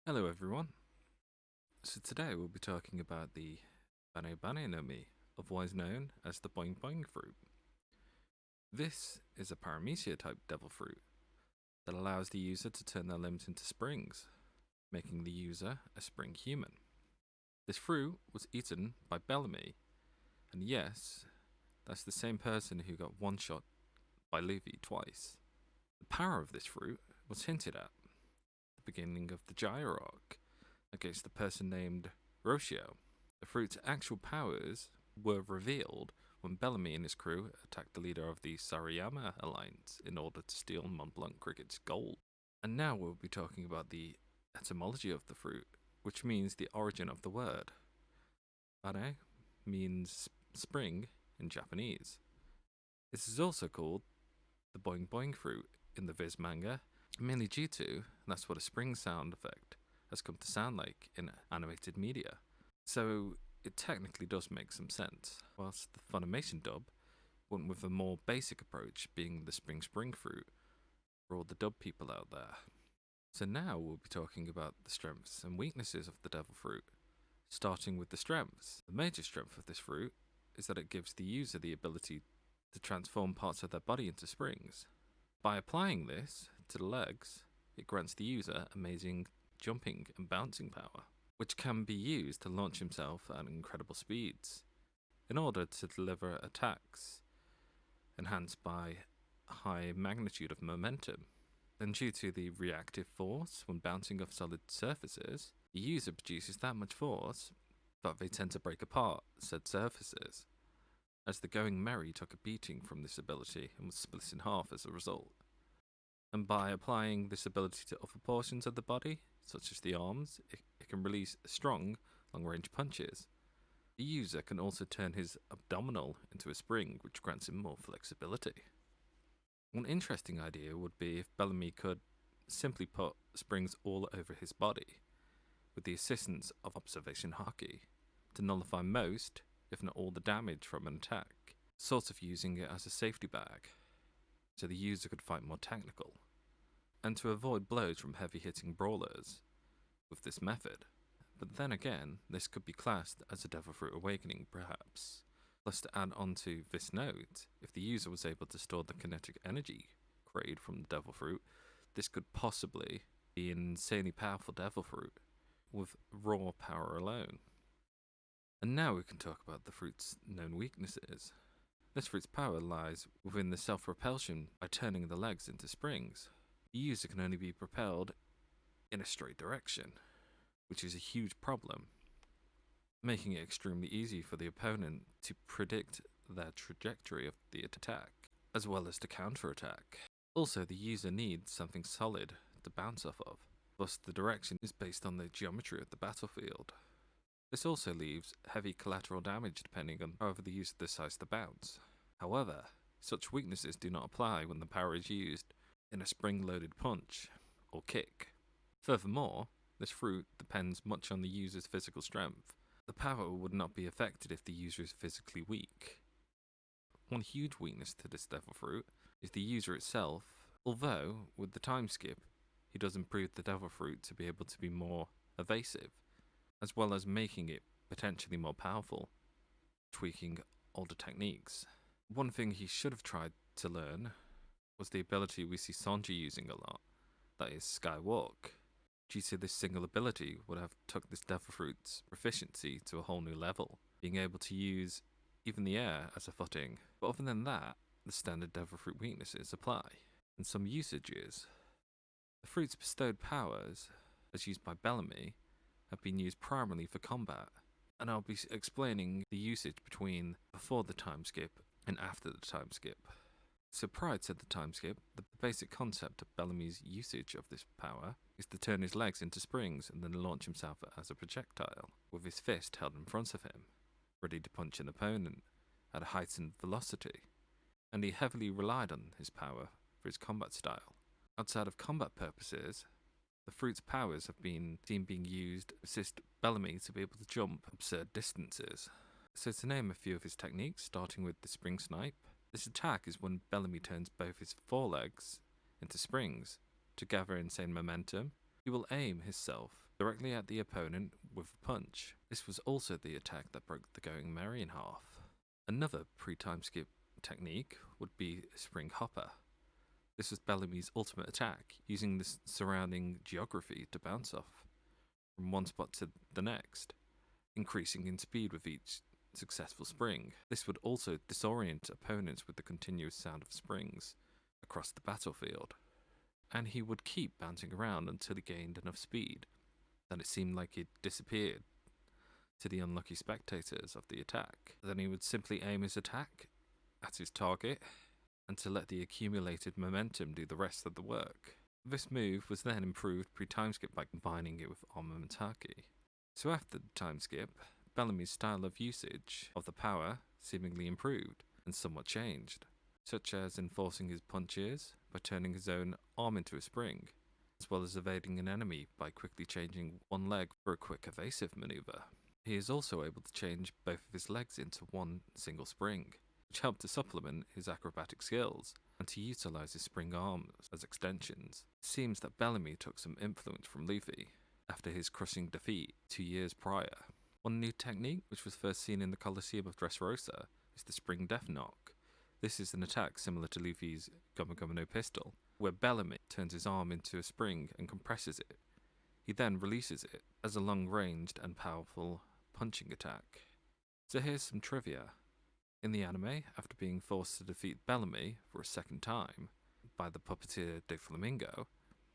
Hello everyone. So today we'll be talking about the Bane Bane No Mi, otherwise known as the Boing Boing Fruit. This is a Paramecia type devil fruit that allows the user to turn their limbs into springs, making the user a spring human. This fruit was eaten by Bellamy, and yes, that's the same person who got one shot by Levi twice. The power of this fruit was hinted at the beginning of the Gyro arc against the person named Roshio. The fruit's actual powers were revealed when Bellamy and his crew attacked the leader of the Sarayama Alliance in order to steal Mont Blanc Cricket's gold. And now we'll be talking about the etymology of the fruit, which means the origin of the word. Bane means spring in Japanese. This is also called the Boing Boing Fruit in the Viz manga, mainly due to that's what a spring sound effect has come to sound like in animated media. So it technically does make some sense, whilst the Funimation dub went with a more basic approach, being the spring fruit for all the dub people out there. So now we'll be talking about the strengths and weaknesses of the devil fruit. Starting with the strengths. The major strength of this fruit is that it gives the user the ability to transform parts of their body into springs. By applying this to the legs, it grants the user amazing jumping and bouncing power, which can be used to launch himself at incredible speeds in order to deliver attacks enhanced by a high magnitude of momentum. And due to the reactive force when bouncing off solid surfaces, the user produces that much force that they tend to break apart said surfaces, as the Going Merry took a beating from this ability and was split in half as a result. And by applying this ability to other portions of the body, such as the arms, it can release strong, long-range punches. The user can also turn his abdominal into a spring, which grants him more flexibility. One interesting idea would be if Bellamy could simply put springs all over his body, with the assistance of observation haki, to nullify most, if not all, the damage from an attack, sort of using it as a safety bag, so the user could fight more technical, and to avoid blows from heavy-hitting brawlers with this method. But then again, this could be classed as a Devil Fruit Awakening, perhaps. Plus, to add on to this note, if the user was able to store the kinetic energy created from the Devil Fruit, this could possibly be an insanely powerful Devil Fruit, with raw power alone. And now we can talk about the fruit's known weaknesses. This fruit's power lies within the self-propulsion by turning the legs into springs. The user can only be propelled in a straight direction, which is a huge problem, making it extremely easy for the opponent to predict their trajectory of the attack, as well as to counterattack. Also, the user needs something solid to bounce off of, plus the direction is based on the geometry of the battlefield. This also leaves heavy collateral damage depending on however the user decides to bounce. However, such weaknesses do not apply when the power is used in a spring-loaded punch or kick. Furthermore, this fruit depends much on the user's physical strength. The power would not be affected if the user is physically weak. One huge weakness to this devil fruit is the user itself, although with the time skip, he does improve the devil fruit to be able to be more evasive, as well as making it potentially more powerful, tweaking older techniques. One thing he should have tried to learn was the ability we see Sanji using a lot, that is Skywalk. Due to this single ability would have took this devil fruit's proficiency to a whole new level, being able to use even the air as a footing. But other than that, the standard devil fruit weaknesses apply, and some usages. The fruit's bestowed powers, as used by Bellamy, have been used primarily for combat, and I'll be explaining the usage between before the time skip and after the time skip. So prior to the time skip, the basic concept of Bellamy's usage of this power is to turn his legs into springs and then launch himself as a projectile, with his fist held in front of him, ready to punch an opponent at a heightened velocity, and he heavily relied on his power for his combat style. Outside of combat purposes, the fruit's powers have been seen being used to assist Bellamy to be able to jump absurd distances. So to name a few of his techniques, starting with the spring snipe, this attack is when Bellamy turns both his forelegs into springs to gather insane momentum. He will aim himself directly at the opponent with a punch. This was also the attack that broke the Going Merry in half. Another pre-time skip technique would be Spring Hopper. This was Bellamy's ultimate attack, using the surrounding geography to bounce off from one spot to the next, increasing in speed with each successful spring. This would also disorient opponents with the continuous sound of springs across the battlefield. And he would keep bouncing around until he gained enough speed that it seemed like he'd disappeared to the unlucky spectators of the attack. Then he would simply aim his attack at his target and to let the accumulated momentum do the rest of the work. This move was then improved pre-time skip by combining it with armamentaki. So after the time skip, Bellamy's style of usage of the power seemingly improved and somewhat changed, such as enforcing his punches by turning his own arm into a spring, as well as evading an enemy by quickly changing one leg for a quick evasive maneuver. He is also able to change both of his legs into one single spring, which helped to supplement his acrobatic skills and to utilize his spring arms as extensions. It seems that Bellamy took some influence from Luffy after his crushing defeat 2 years prior. One new technique, which was first seen in the Colosseum of Dressrosa, is the Spring Death Knock. This is an attack similar to Luffy's Goma Goma no Pistol, where Bellamy turns his arm into a spring and compresses it. He then releases it as a long-ranged and powerful punching attack. So here's some trivia. In the anime, after being forced to defeat Bellamy for a second time by the puppeteer Doflamingo,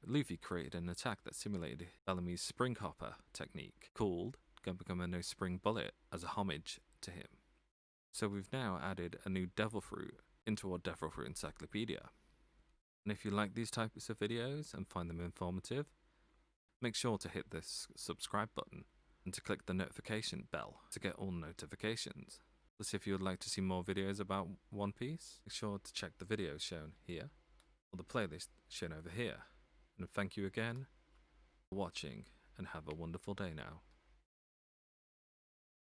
Luffy created an attack that simulated Bellamy's Spring Hopper technique, called Goma Goma no Spring Bullet, as a homage to him. So we've now added a new Devil Fruit into our Devil Fruit Encyclopedia. And if you like these types of videos and find them informative, make sure to hit this subscribe button and to click the notification bell to get all notifications. Plus, if you would like to see more videos about One Piece, make sure to check the videos shown here or the playlist shown over here. And thank you again for watching and have a wonderful day now.